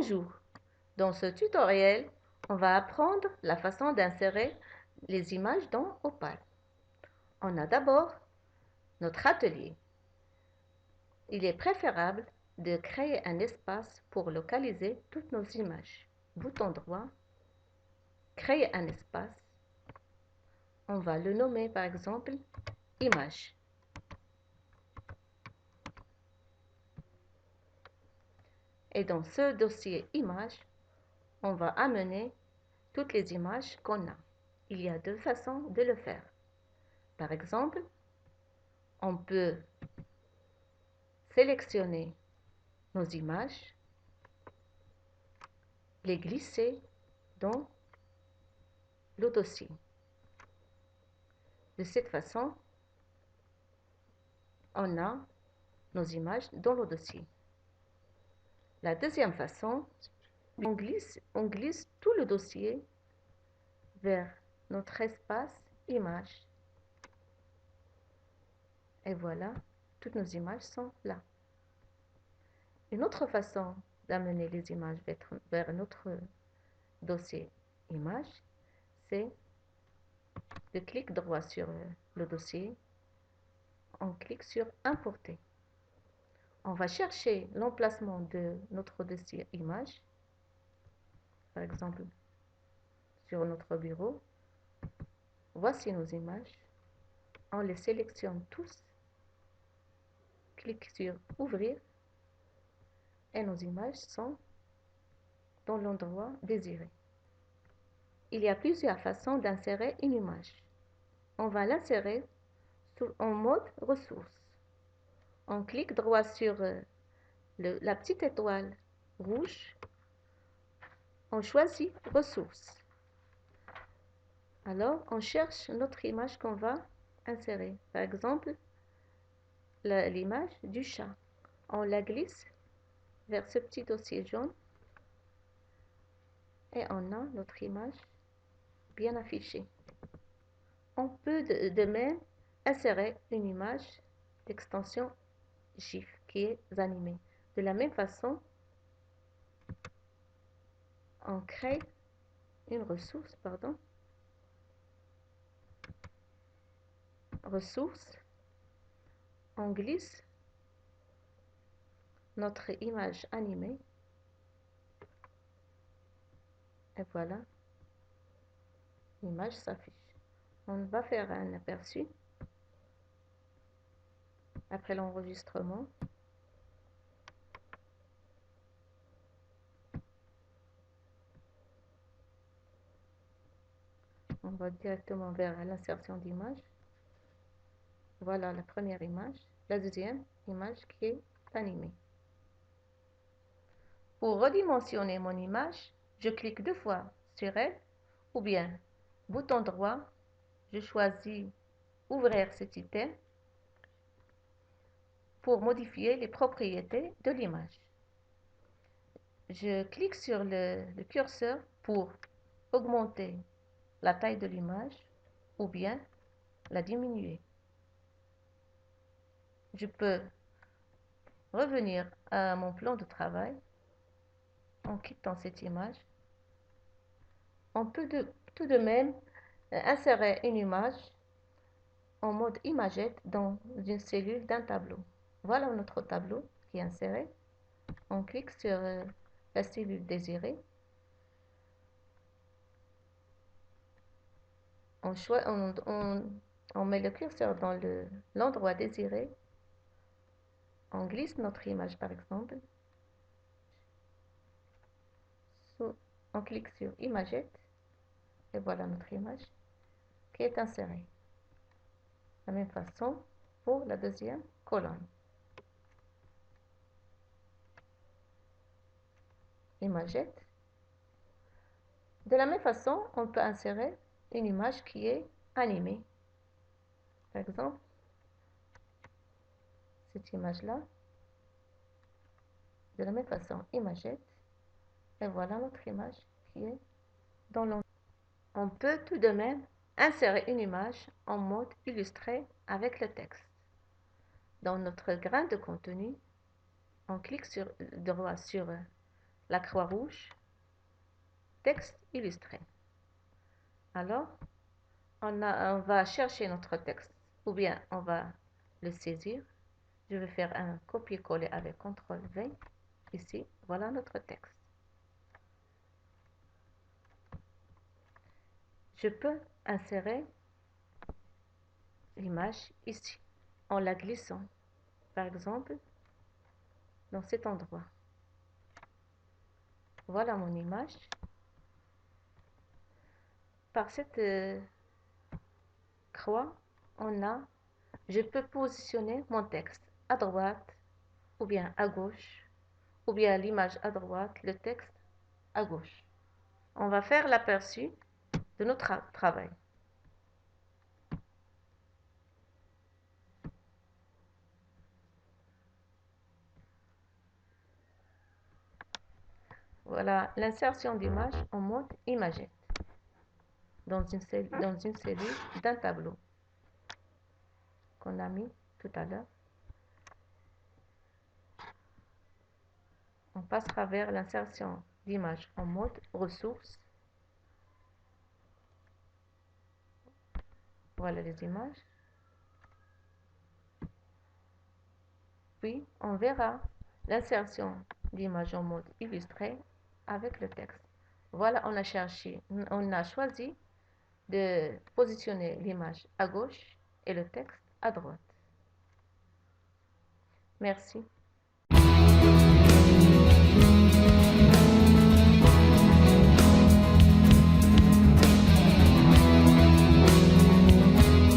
Bonjour, dans ce tutoriel, on va apprendre la façon d'insérer les images dans Opal. On a d'abord notre atelier. Il est préférable de créer un espace pour localiser toutes nos images. Bouton droit, créer un espace. On va le nommer par exemple image. Et dans ce dossier image, on va amener toutes les images qu'on a. Il y a deux façons de le faire. Par exemple, on peut sélectionner nos images, les glisser dans le dossier. De cette façon, on a nos images dans le dossier. La deuxième façon, on glisse tout le dossier vers notre espace images. Et voilà, toutes nos images sont là. Une autre façon d'amener les images vers notre dossier images, c'est de cliquer droit sur le dossier. On clique sur importer. On va chercher l'emplacement de notre dossier image, par exemple sur notre bureau. Voici nos images. On les sélectionne tous. Clique sur ouvrir et nos images sont dans l'endroit désiré. Il y a plusieurs façons d'insérer une image. On va l'insérer en mode ressources. On clique droit sur la petite étoile rouge. On choisit ressources. Alors, on cherche notre image qu'on va insérer. Par exemple, l'image du chat. On la glisse vers ce petit dossier jaune et on a notre image bien affichée. On peut de même insérer une image d'extension GIF qui est animée. De la même façon, on crée une ressource, on glisse notre image animée et voilà, l'image s'affiche. On va faire un aperçu après l'enregistrement. On va directement vers l'insertion d'image. Voilà la première image, la deuxième image qui est animée. Pour redimensionner mon image, je clique deux fois sur elle ou bien bouton droit, je choisis ouvrir cet item pour modifier les propriétés de l'image. Je clique sur le curseur pour augmenter la taille de l'image ou bien la diminuer. Je peux revenir à mon plan de travail en quittant cette image. On peut tout de même insérer une image en mode imagette dans une cellule d'un tableau. Voilà notre tableau qui est inséré. On clique sur la cellule désirée. On met le curseur dans l'endroit désiré. On glisse notre image par exemple. On clique sur imagette et voilà notre image qui est insérée. De la même façon pour la deuxième colonne. Imagette. De la même façon, on peut insérer une image qui est animée. Par exemple, cette image-là. De la même façon, imagette. Et voilà notre image qui est dans l'endroit. On peut tout de même insérer une image en mode illustré avec le texte. Dans notre grain de contenu, on clique droit sur la croix rouge, texte illustré. Alors, on va chercher notre texte, ou bien on va le saisir. Je vais faire un copier-coller avec CTRL-V. Ici, voilà notre texte. Je peux insérer l'image ici, en la glissant, par exemple, dans cet endroit. Voilà mon image. Par cette croix, je peux positionner mon texte à droite, ou bien à gauche, ou bien l'image à droite, le texte à gauche. On va faire l'aperçu de notre travail. Voilà l'insertion d'image en mode imagette dans une cellule d'un tableau qu'on a mis tout à l'heure. On passera vers l'insertion d'image en mode ressources. Voilà les images. Puis, on verra l'insertion d'image en mode illustré avec le texte. Voilà, on a choisi de positionner l'image à gauche et le texte à droite. Merci.